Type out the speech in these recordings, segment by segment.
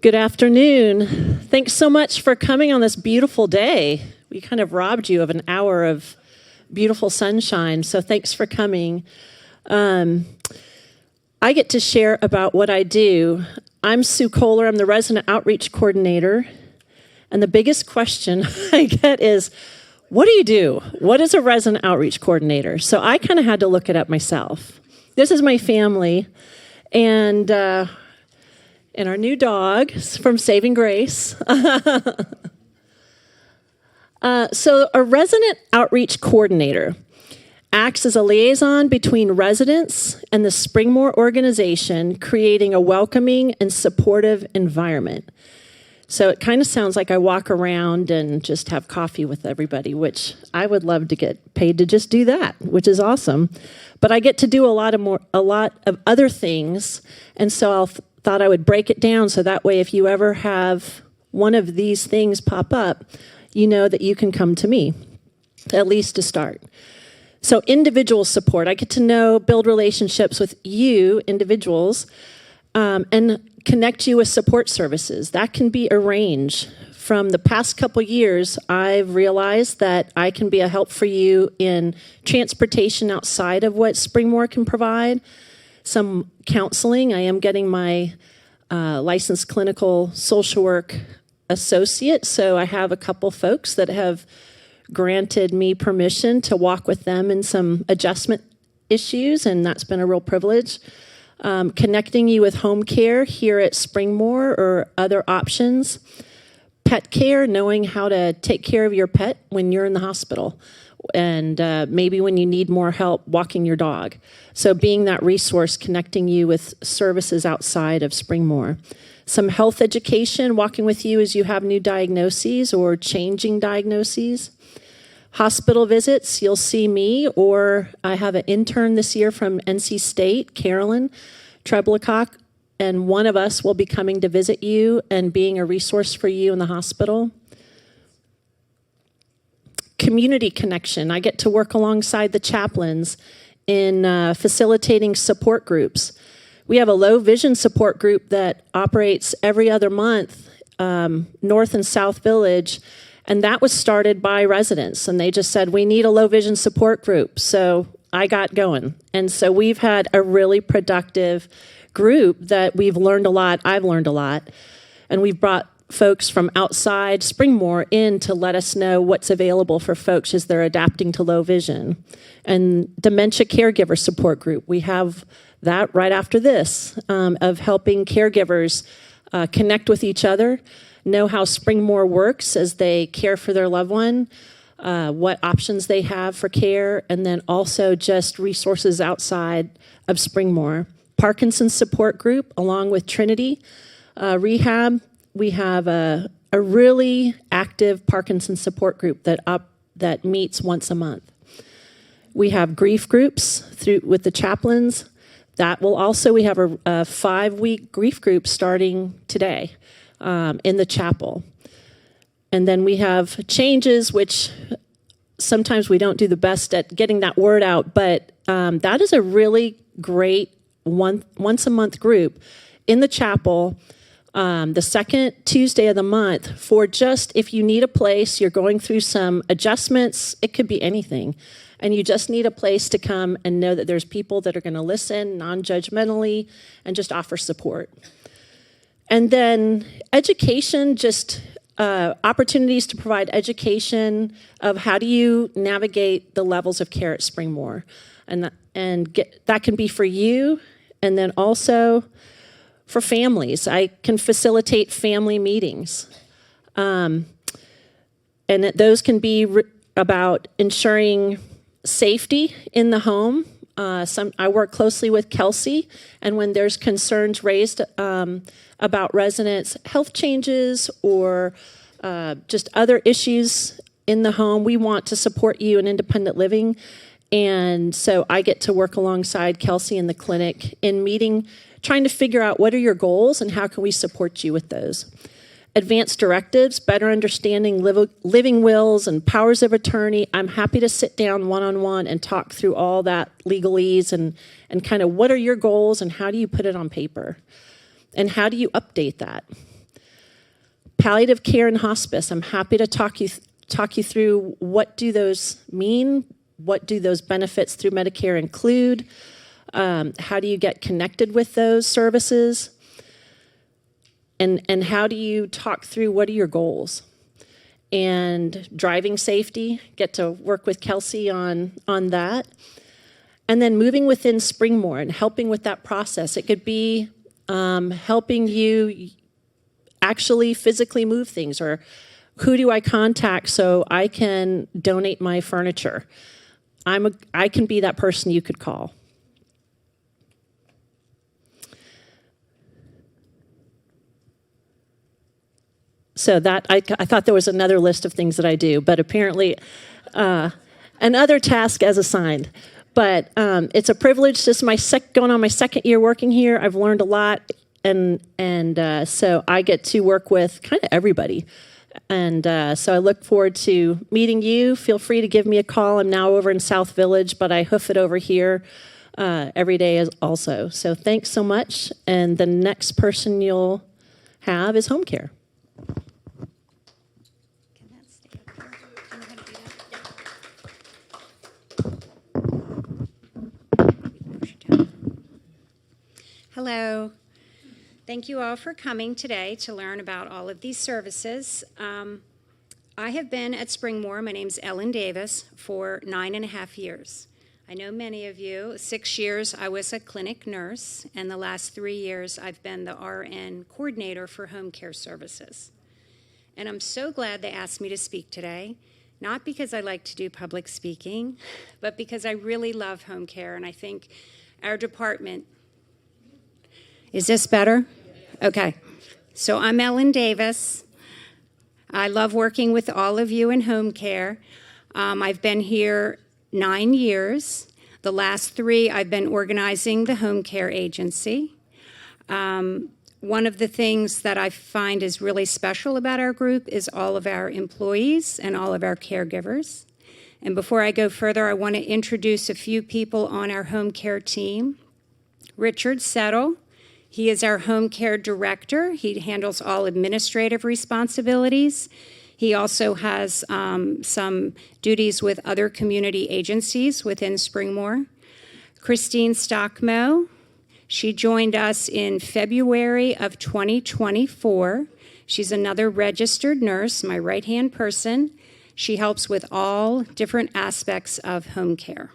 Good afternoon. Thanks so much for coming on this beautiful day. We kind of robbed you of an hour of beautiful sunshine, so thanks for coming. I get to share about what I do. I'm Sue Kohler. I'm the Resident Outreach Coordinator. And the biggest question I get is, what do you do? What is a Resident Outreach Coordinator? So I kind of had to look it up myself. This is my family, and our new dog from Saving Grace. So a Resident Outreach Coordinator acts as a liaison between residents and the Springmore organization, creating a welcoming and supportive environment. So it kind of sounds like I walk around and just have coffee with everybody, which I would love to get paid to just do that, which is awesome. But I get to do a lot of other things, and so I thought I would break it down so that way if you ever have one of these things pop up, you know that you can come to me, at least to start. So individual support, I get to build relationships with you, individuals, and connect you with support services. That can be arranged. From the past couple years, I've realized that I can be a help for you in transportation outside of what Springmore can provide. Some counseling. I am getting my licensed clinical social work associate, so I have a couple folks that have granted me permission to walk with them in some adjustment issues, and that's been a real privilege. Connecting you with home care here at Springmore or other options. Pet care, knowing how to take care of your pet when you're in the hospital, and maybe when you need more help walking your dog. So being that resource, connecting you with services outside of Springmore. Some health education, walking with you as you have new diagnoses or changing diagnoses. Hospital visits, you'll see me, or I have an intern this year from NC State, Carolyn Treblecock, and one of us will be coming to visit you and being a resource for you in the hospital. Community connection, I get to work alongside the chaplains in facilitating support groups. We have a low vision support group that operates every other month, North and South Village, and that was started by residents, and they just said, we need a low vision support group. So I got going. And so we've had a really productive group that we've learned a lot. I've learned a lot. And we've brought folks from outside Springmore in to let us know what's available for folks as they're adapting to low vision. And dementia caregiver support group, we have that right after this, of helping caregivers connect with each other, know how Springmore works as they care for their loved one, what options they have for care, and then also just resources outside of Springmore. Parkinson's support group, along with Trinity Rehab. We have a really active Parkinson's support group that meets once a month. We have grief groups with the chaplains. We have a 5-week grief group starting today in the chapel. And then we have changes, which sometimes we don't do the best at getting that word out, but that is a really great once a month group in the chapel, the second Tuesday of the month, for just if you need a place, you're going through some adjustments, it could be anything, and you just need a place to come and know that there's people that are going to listen non-judgmentally and just offer support. And then education, just opportunities to provide education of how do you navigate the levels of care at Springmore. And that can be for you, and then also for families. I can facilitate family meetings. And those can be about ensuring safety in the home. I work closely with Kelsey, and when there's concerns raised about residents' health changes or just issues issues in the home, we want to support you in independent living. And so I get to work alongside Kelsey in the clinic in meeting, trying to figure out what are your goals and how can we support you with those. Advanced directives, better understanding living wills and powers of attorney. I'm happy to sit down one-on-one and talk through all that legalese and kind of what are your goals and how do you put it on paper? And how do you update that? Palliative care and hospice. I'm happy to talk you through what do those mean, what do those benefits through Medicare include, how do you get connected with those services, and how do you talk through what are your goals. And driving safety, get to work with Kelsey on that. And then moving within Springmore and helping with that process. It could be helping you actually physically move things, or who do I contact so I can donate my furniture? I can be that person you could call. So that I thought there was another list of things that I do, but apparently another task as assigned. But it's a privilege. This is going on my second year working here. I've learned a lot, and so I get to work with kind of everybody. And so I look forward to meeting you. Feel free to give me a call. I'm now over in South Village, but I hoof it over here every day also. So thanks so much. And the next person you'll have is home care. Hello. Thank you all for coming today to learn about all of these services. I have been at Springmore, my name's Ellen Davis, for 9.5 years. I know many of you. 6 years I was a clinic nurse, and the last 3 years I've been the RN coordinator for home care services. And I'm so glad they asked me to speak today, not because I like to do public speaking, but because I really love home care, and I think our department. Is this better? Okay. So I'm Ellen Davis. I love working with all of you in home care. I've been here 9 years. The last 3, I've been organizing the home care agency. One of the things that I find is really special about our group is all of our employees and all of our caregivers. And before I go further, I want to introduce a few people on our home care team. Richard Settle. He is our home care director. He handles all administrative responsibilities. He also has some duties with other community agencies within Springmore. Christine Stockmo, she joined us in February of 2024. She's another registered nurse, my right-hand person. She helps with all different aspects of home care.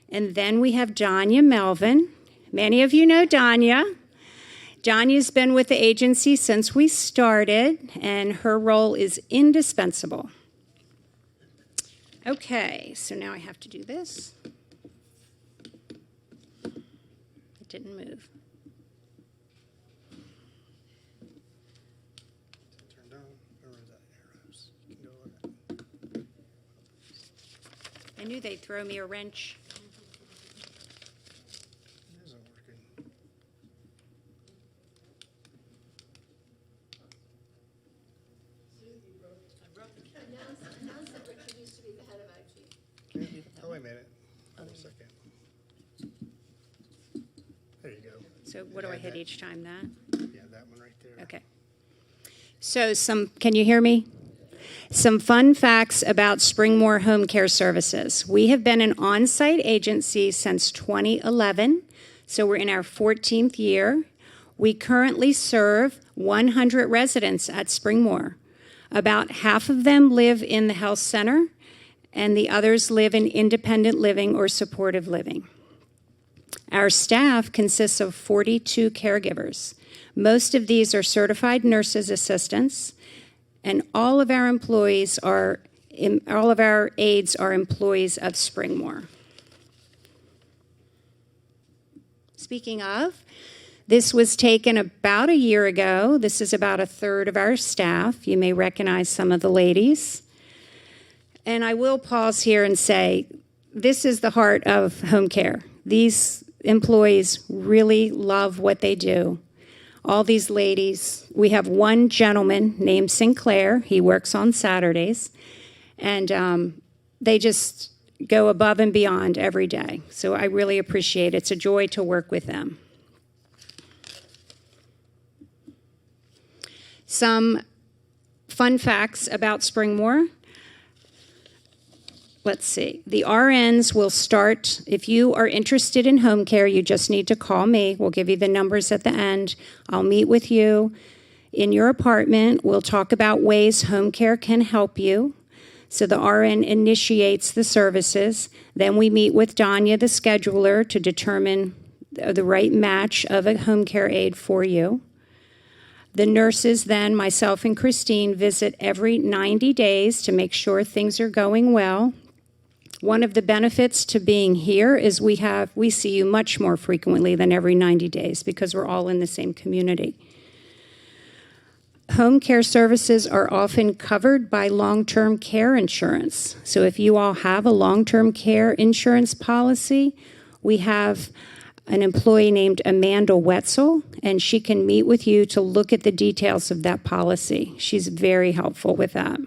And then we have Danya Melvin. Many of you know Danya. Danya's been with the agency since we started, and her role is indispensable. Okay, so now I have to do this. It didn't move. Turn down, or is that arrows? You can go on it. I knew they'd throw me a wrench. It isn't working. Oh, wait a minute. Hold a second. There you go. So what do I hit each time, that? Yeah, that one right there. Okay. So can you hear me? Some fun facts about Springmore Home Care Services. We have been an on-site agency since 2011, so we're in our 14th year. We currently serve 100 residents at Springmore. About half of them live in the health center, and the others live in independent living or supportive living. Our staff consists of 42 caregivers. Most of these are certified nurses assistants, and all of our aides are employees of Springmore. Speaking of, this was taken about a year ago. This is about a third of our staff. You may recognize some of the ladies. And I will pause here and say, this is the heart of home care. These employees really love what they do. All these ladies, we have one gentleman named Sinclair. He works on Saturdays. And they just go above and beyond every day. So I really appreciate it. It's a joy to work with them. Some fun facts about Springmore. Let's see. The RNs will start, if you are interested in home care, you just need to call me. We'll give you the numbers at the end. I'll meet with you in your apartment. We'll talk about ways home care can help you. So the RN initiates the services. Then we meet with Danya, the scheduler, to determine the right match of a home care aide for you. The nurses then, myself and Christine, visit every 90 days to make sure things are going well. One of the benefits to being here is we see you much more frequently than every 90 days because we're all in the same community. Home care services are often covered by long-term care insurance. So if you all have a long-term care insurance policy, we have an employee named Amanda Wetzel, and she can meet with you to look at the details of that policy. She's very helpful with that.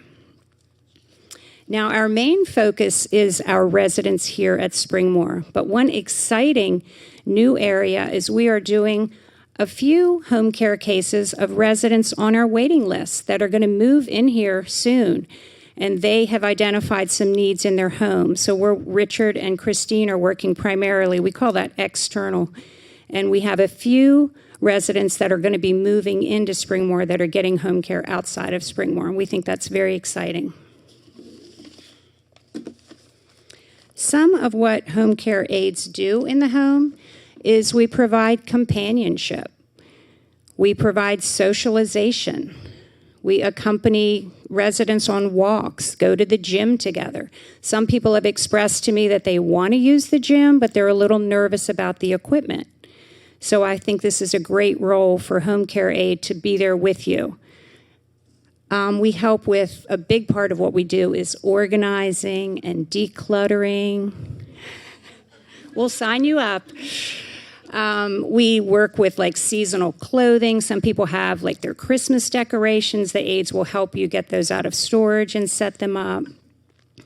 Now, our main focus is our residents here at Springmore, but one exciting new area is we are doing a few home care cases of residents on our waiting list that are going to move in here soon, and they have identified some needs in their home. So Richard and Christine are working primarily, we call that external, and we have a few residents that are going to be moving into Springmore that are getting home care outside of Springmore, and we think that's very exciting. Some of what home care aides do in the home is we provide companionship. We provide socialization. We accompany residents on walks, go to the gym together. Some people have expressed to me that they want to use the gym, but they're a little nervous about the equipment. So I think this is a great role for home care aide to be there with you. We help with, a big part of what we do is organizing and decluttering. We'll sign you up. We work with like seasonal clothing. Some people have like their Christmas decorations. The aides will help you get those out of storage and set them up.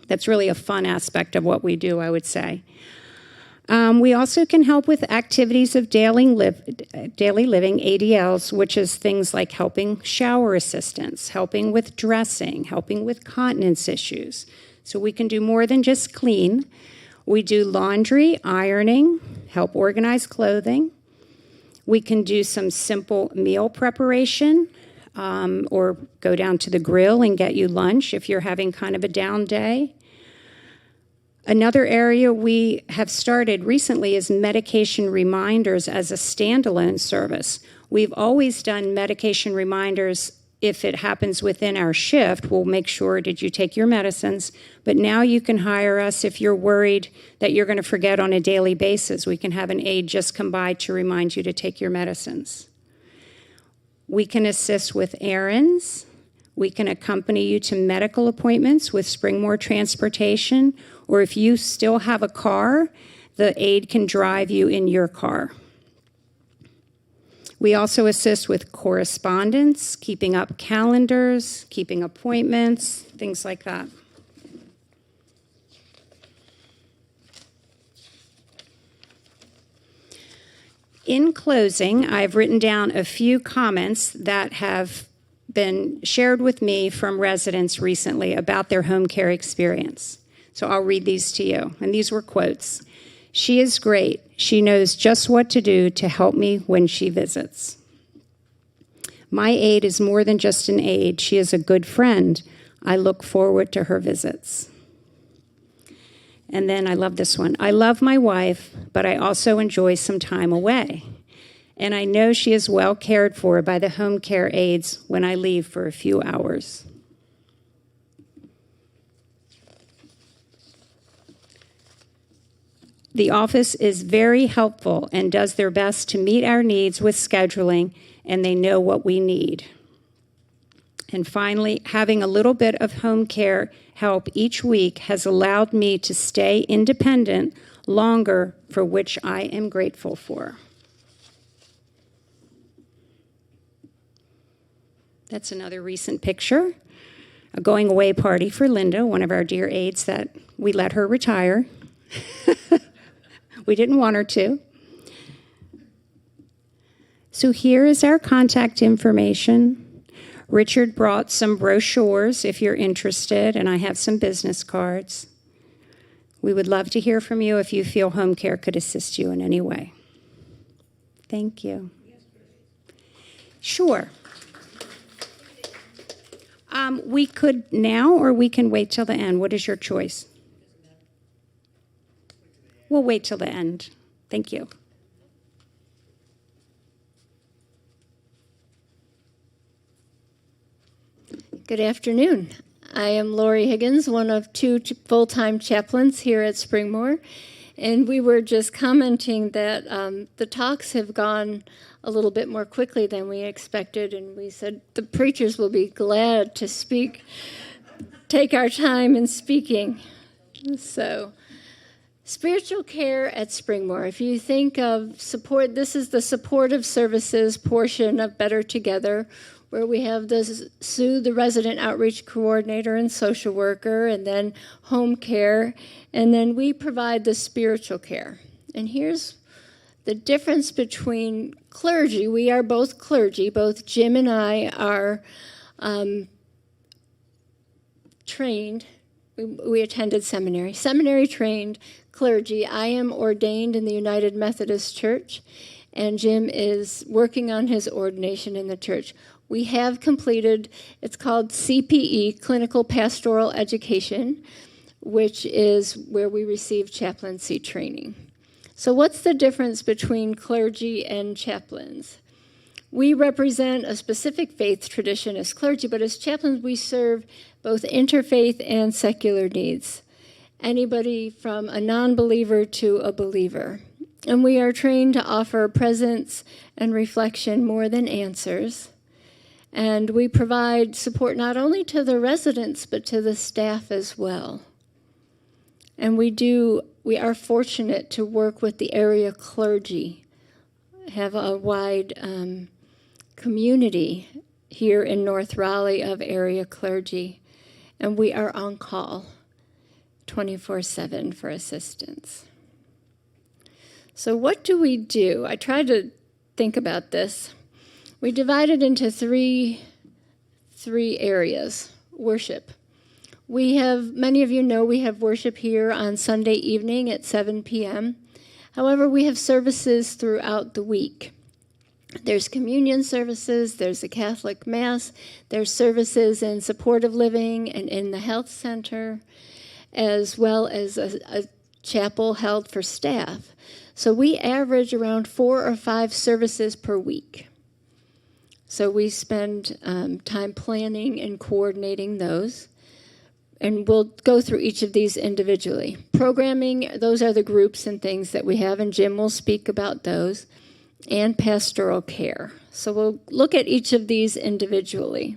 That's really a fun aspect of what we do, I would say. We also can help with activities of daily living, ADLs, which is things like helping shower assistants, helping with dressing, helping with continence issues. So we can do more than just clean. We do laundry, ironing, help organize clothing. We can do some simple meal preparation, or go down to the grill and get you lunch if you're having kind of a down day. Another area we have started recently is medication reminders as a standalone service. We've always done medication reminders if it happens within our shift. We'll make sure, did you take your medicines? But now you can hire us if you're worried that you're going to forget on a daily basis. We can have an aide just come by to remind you to take your medicines. We can assist with errands. We can accompany you to medical appointments with Springmore Transportation, or if you still have a car, the aide can drive you in your car. We also assist with correspondence, keeping up calendars, keeping appointments, things like that. In closing, I've written down a few comments that have been shared with me from residents recently about their home care experience. So I'll read these to you. And these were quotes. "She is great. She knows just what to do to help me when she visits. My aide is more than just an aide. She is a good friend. I look forward to her visits." And then I love this one. "I love my wife, but I also enjoy some time away. And I know she is well cared for by the home care aides when I leave for a few hours." "The office is very helpful and does their best to meet our needs with scheduling, and they know what we need." And finally, "Having a little bit of home care help each week has allowed me to stay independent longer, for which I am grateful for." That's another recent picture, a going away party for Linda, one of our dear aides that we let her retire. We didn't want her to. So here is our contact information. Richard brought some brochures if you're interested, and I have some business cards. We would love to hear from you if you feel home care could assist you in any way. Thank you. Sure. We could now, or we can wait till the end. What is your choice? We'll wait till the end. Thank you. Good afternoon. I am Lori Higgins, one of two full-time chaplains here at Springmore, and we were just commenting that the talks have gone a little bit more quickly than we expected, and we said the preachers will be glad to take our time in speaking. So, spiritual care at Springmore. If you think of support, this is the supportive services portion of Better Together, where we have Sue, the resident outreach coordinator and social worker, and then home care, and then we provide the spiritual care. And here's the difference between clergy. We are both clergy. Both Jim and I are trained. We attended seminary. Seminary trained clergy. I am ordained in the United Methodist Church, and Jim is working on his ordination in the church. We have completed, it's called CPE, Clinical Pastoral Education, which is where we receive chaplaincy training. So what's the difference between clergy and chaplains? We represent a specific faith tradition as clergy, but as chaplains we serve both interfaith and secular needs. Anybody from a non-believer to a believer. And we are trained to offer presence and reflection more than answers. And we provide support not only to the residents, but to the staff as well. And we are fortunate to work with the area clergy, have a wide community here in North Raleigh of area clergy. And we are on call 24/7 for assistance. So what do we do? I tried to think about this. We divided into three areas. Worship. Many of you know we have worship here on Sunday evening at 7 p.m. However, we have services throughout the week. There's communion services, there's a Catholic Mass, there's services in supportive living and in the health center, as well as a chapel held for staff. So we average around 4 or 5 services per week. So we spend time planning and coordinating those. And we'll go through each of these individually. Programming, those are the groups and things that we have, and Jim will speak about those. And pastoral care. So we'll look at each of these individually.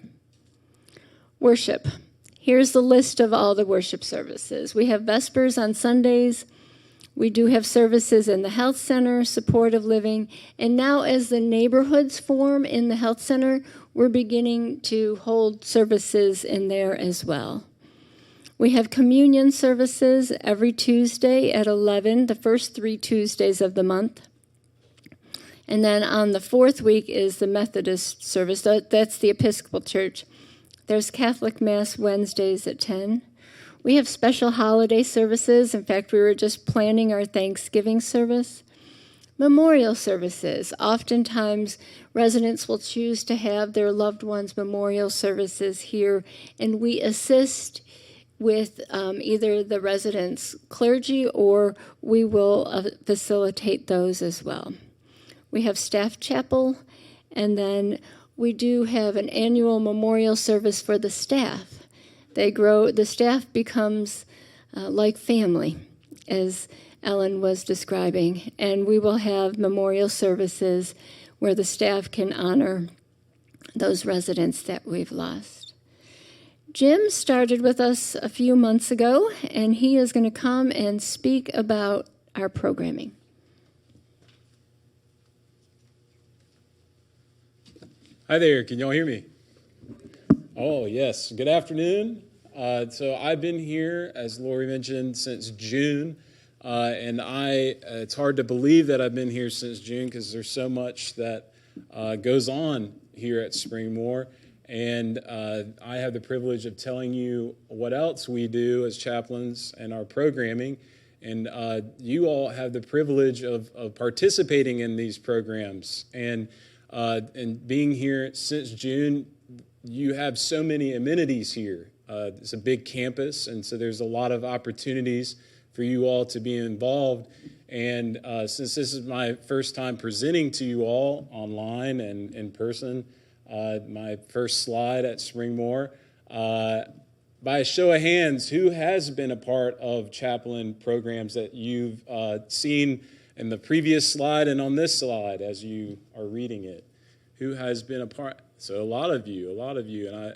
Worship. Here's the list of all the worship services. We have Vespers on Sundays. We do have services in the health center, supportive living, and now as the neighborhoods form in the health center, we're beginning to hold services in there as well. We have communion services every Tuesday at 11, the first 3 Tuesdays of the month. And then on the 4th week is the Methodist service. That's the Episcopal Church. There's Catholic Mass Wednesdays at 10. We have special holiday services. In fact, we were just planning our Thanksgiving service. Memorial services. Oftentimes, residents will choose to have their loved ones' memorial services here, and we assist with either the residents' clergy or we will facilitate those as well. We have staff chapel, and then we do have an annual memorial service for the staff. The staff becomes like family, as Ellen was describing, and we will have memorial services where the staff can honor those residents that we've lost. Jim started with us a few months ago, and he is going to come and speak about our programming. Hi there, can y'all hear me? Oh, yes. Good afternoon. So I've been here, as Lori mentioned, since June. And it's hard to believe that I've been here since June because there's so much that goes on here at Springmore. And I have the privilege of telling you what else we do as chaplains and our programming. And you all have the privilege of participating in these programs. And being here since June, you have so many amenities here. It's a big campus, and so there's a lot of opportunities for you all to be involved. And since this is my first time presenting to you all online and in person, my first slide at Springmore, by a show of hands, who has been a part of chaplain programs that you've seen in the previous slide and on this slide as you are reading it? Who has been a part? So a lot of you, and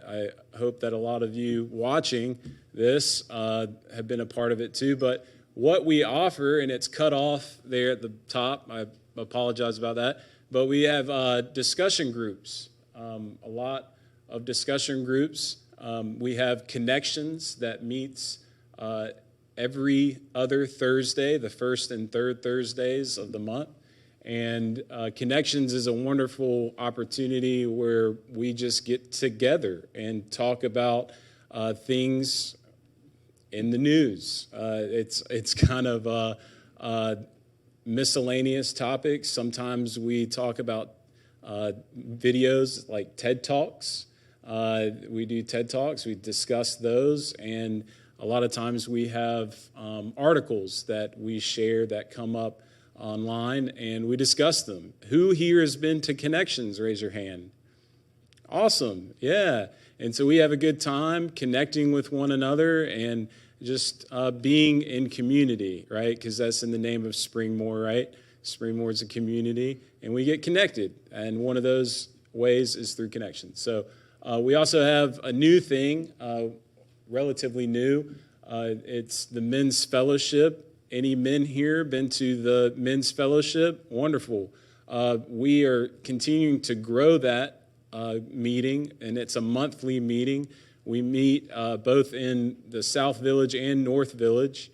I hope that a lot of you watching this have been a part of it too. But what we offer, and it's cut off there at the top, I apologize about that, but we have discussion groups, a lot of discussion groups. We have Connections that meets every other Thursday, the first and third Thursdays of the month. And Connections is a wonderful opportunity where we just get together and talk about things in the news. It's kind of miscellaneous topics. Sometimes we talk about videos like TED Talks. We do TED Talks. We discuss those, and a lot of times we have articles that we share that come up online, and we discuss them. Who here has been to Connections? Raise your hand. Awesome, yeah. And so we have a good time connecting with one another and just being in community, right? Because that's in the name of Springmore, right? Springmore is a community, and we get connected. And one of those ways is through Connections. So we also have a new thing, relatively new. It's the Men's Fellowship. Any men here been to the Men's Fellowship? Wonderful. We are continuing to grow that meeting, and it's a monthly meeting. We meet both in the South Village and North Village.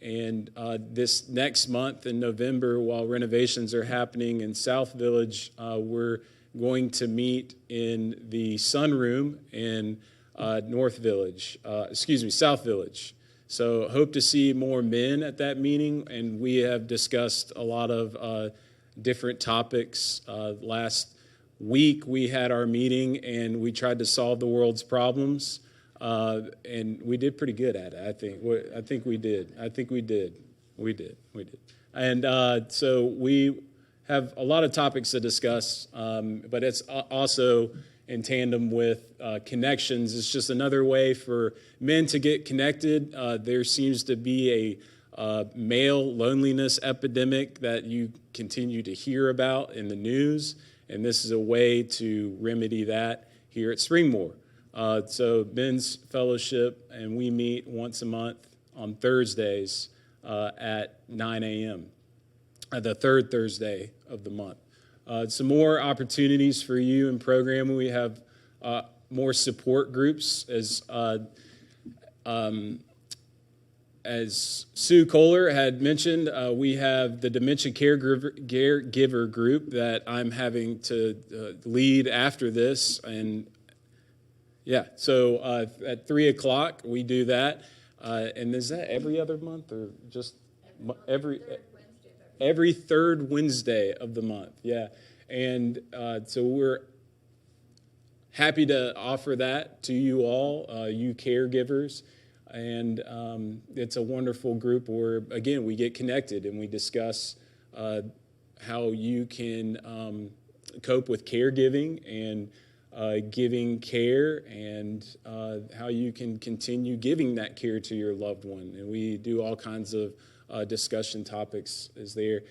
And this next month in November, while renovations are happening in South Village, we're going to meet in the sunroom in South Village. So hope to see more men at that meeting, and we have discussed a lot of different topics. Last week we had our meeting, and we tried to solve the world's problems, and we did pretty good at it, I think. I think we did. We did. And so we have a lot of topics to discuss, but it's also in tandem with Connections. It's just another way for men to get connected. There seems to be a male loneliness epidemic that you continue to hear about in the news, and this is a way to remedy that here at Springmore. So Men's Fellowship, and we meet once a month on Thursdays at 9 a.m., the third Thursday of the month. Some more opportunities for you in programming. We have more support groups, as Sue Kohler had mentioned. We have the Dementia Caregiver group that I'm having to lead after this, and yeah. So at 3:00 we do that, and is that every other month or just every third Wednesday of the month, yeah. And so we're happy to offer that to you all, you caregivers. And it's a wonderful group where, again, we get connected and we discuss how you can cope with caregiving and giving care, and how you can continue giving that care to your loved one. And we do all kinds of discussion topics is there.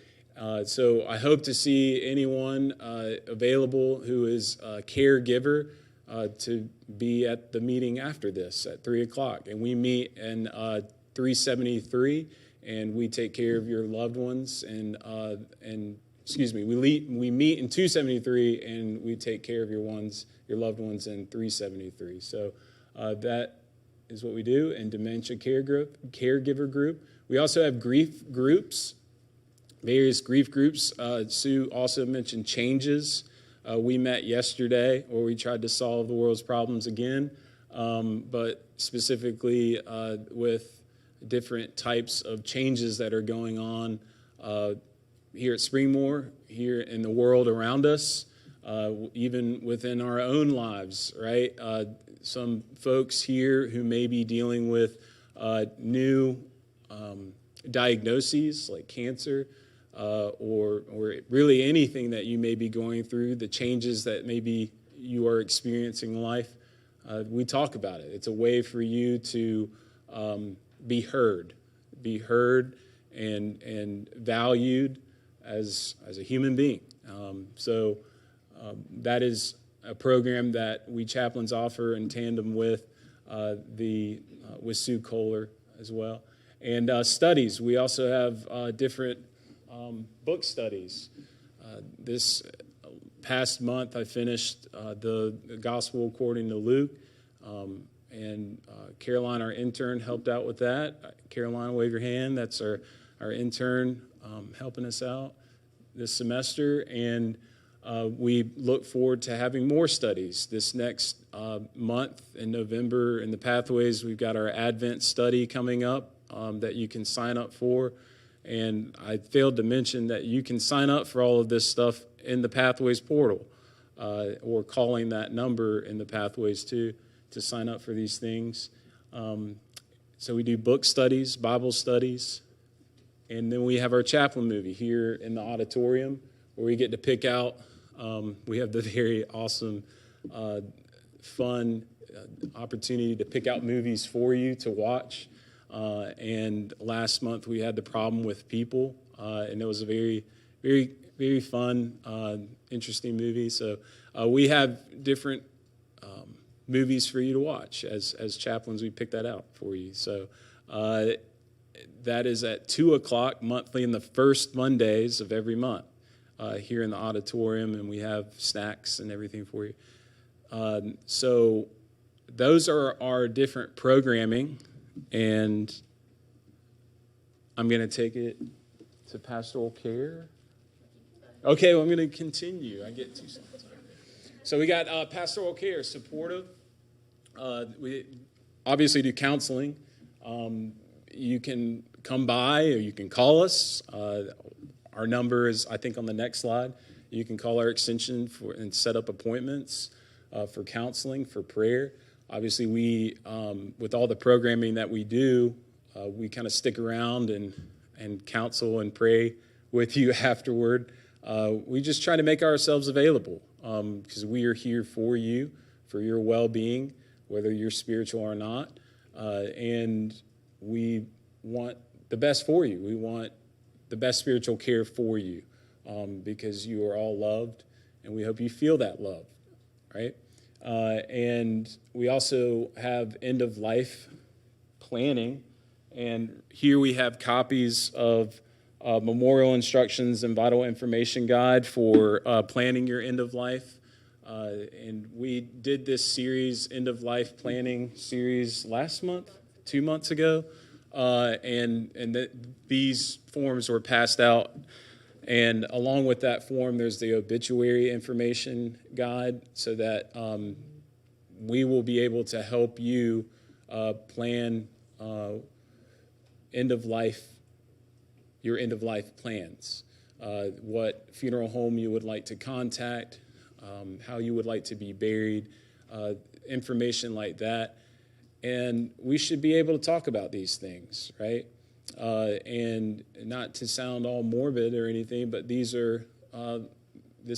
So I hope to see anyone available who is a caregiver to be at the meeting after this at 3:00. And we meet in 373, and we take care of your loved ones. We meet in 273, and we take care of your loved ones in 373. So that is what we do. And Dementia Caregiver Group. We also have grief groups, various grief groups. Sue also mentioned Changes. We met yesterday where we tried to solve the world's problems again, but specifically with different types of changes that are going on here at Springmore, here in the world around us, even within our own lives, right? Some folks here who may be dealing with new diagnoses like cancer, or really anything that you may be going through, the changes that maybe you are experiencing in life. We talk about it. It's a way for you to be heard and valued as a human being. So that is a program that we chaplains offer in tandem with with Sue Kohler as well. And studies. We also have different book studies. This past month, I finished the Gospel according to Luke, and Caroline, our intern, helped out with that. Caroline, wave your hand. That's our intern helping us out this semester, and we look forward to having more studies this next month in November. In the Pathways, we've got our Advent study coming up that you can sign up for. And I failed to mention that you can sign up for all of this stuff in the Pathways portal, or calling that number in the Pathways too to sign up for these things. So we do book studies, Bible studies, and then we have our chaplain movie here in the auditorium where we get to pick out. We have the very awesome, fun opportunity to pick out movies for you to watch. And last month we had The Problem with People, and it was a very, very, very fun, interesting movie. So we have different movies for you to watch. As chaplains, we pick that out for you. So that is at 2:00 monthly in the first Mondays of every month here in the auditorium, and we have snacks and everything for you. So those are our different programming. And I'm going to take it to pastoral care. Okay, well, I'm going to continue. I get 2 slides. So we got pastoral care, supportive. We obviously do counseling. You can come by or you can call us. Our number is, I think, on the next slide. You can call our extension and set up appointments for counseling, for prayer. Obviously, we, with all the programming that we do, we kind of stick around and counsel and pray with you afterward. We just try to make ourselves available because we are here for you, for your well-being, whether you're spiritual or not. And we want the best for you. We want the best spiritual care for you because you are all loved, and we hope you feel that love, right? And we also have end-of-life planning, and here we have copies of memorial instructions and vital information guide for planning your end-of-life. And we did this series, end-of-life planning series, last month, 2 months ago, and these forms were passed out. And along with that form, there's the obituary information guide so that we will be able to help you plan your end-of-life plans, what funeral home you would like to contact, how you would like to be buried, information like that. And we should be able to talk about these things, right? And not to sound all morbid or anything, but this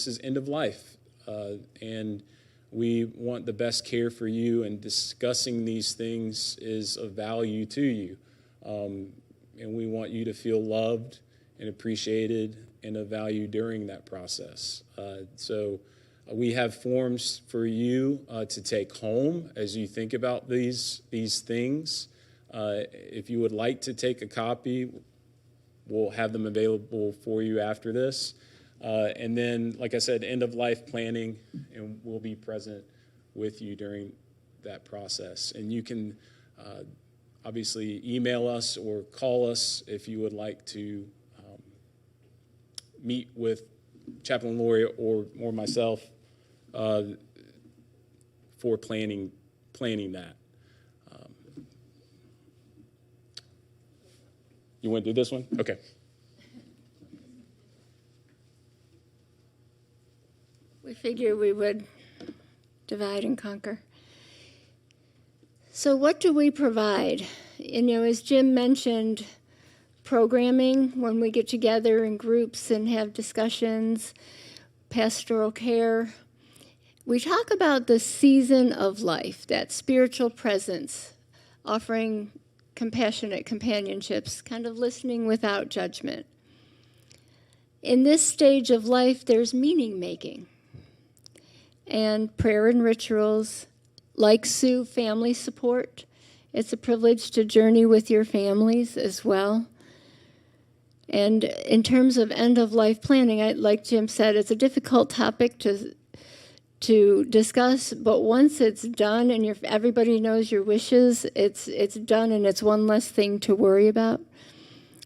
is end of life. And we want the best care for you, and discussing these things is of value to you. And we want you to feel loved and appreciated and of value during that process. So we have forms for you to take home as you think about these things. If you would like to take a copy, we'll have them available for you after this. And then, like I said, end-of-life planning, and we'll be present with you during that process. And you can obviously email us or call us if you would like to meet with Chaplain Lori or myself for planning that. You want to do this one? Okay. We figured we would divide and conquer. So what do we provide? As Jim mentioned, programming when we get together in groups and have discussions, pastoral care. We talk about the season of life, that spiritual presence, offering compassionate companionships, kind of listening without judgment. In this stage of life, there's meaning making and prayer and rituals, like Sue, family support. It's a privilege to journey with your families as well. And in terms of end-of-life planning, like Jim said, it's a difficult topic to discuss, but once it's done and everybody knows your wishes, it's done and it's one less thing to worry about.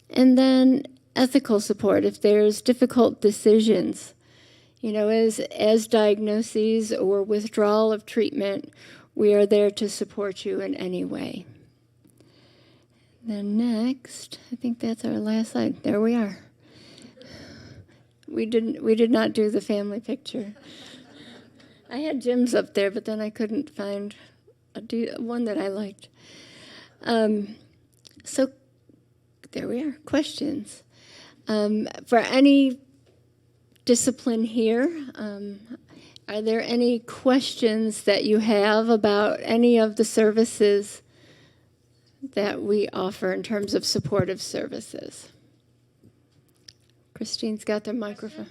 And then ethical support if there's difficult decisions, as diagnoses or withdrawal of treatment, we are there to support you in any way. Then next, I think that's our last slide. There we are. We did not do the family picture. I had Jim's up there, but then I couldn't find one that I liked. So there we are. Questions. For any discipline here, are there any questions that you have about any of the services that we offer in terms of supportive services? Christine's got the microphone.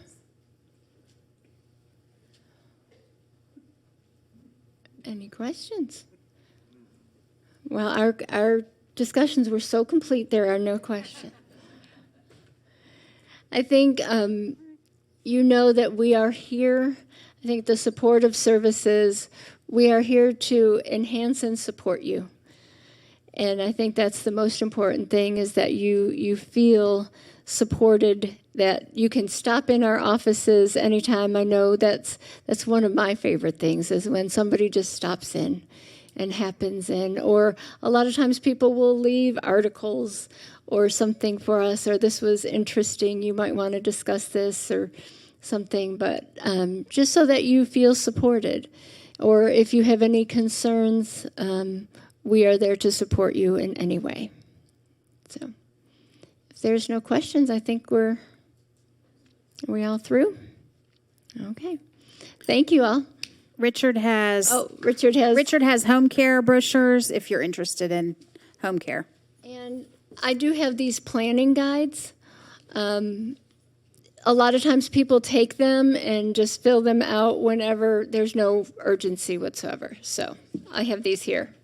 Any questions? Well, our discussions were so complete, there are no questions. I think you know that we are here. I think the supportive services, we are here to enhance and support you. And I think that's the most important thing, is that you feel supported, that you can stop in our offices anytime. I know that's one of my favorite things, is when somebody just stops in and happens in. Or a lot of times people will leave articles or something for us, or this was interesting, you might want to discuss this or something, but just so that you feel supported. Or if you have any concerns, we are there to support you in any way. So if there's no questions, I think are we all through? Okay. Thank you all. Richard has Richard has home care brochures if you're interested in home care. And I do have these planning guides. A lot of times people take them and just fill them out whenever there's no urgency whatsoever. So I have these here.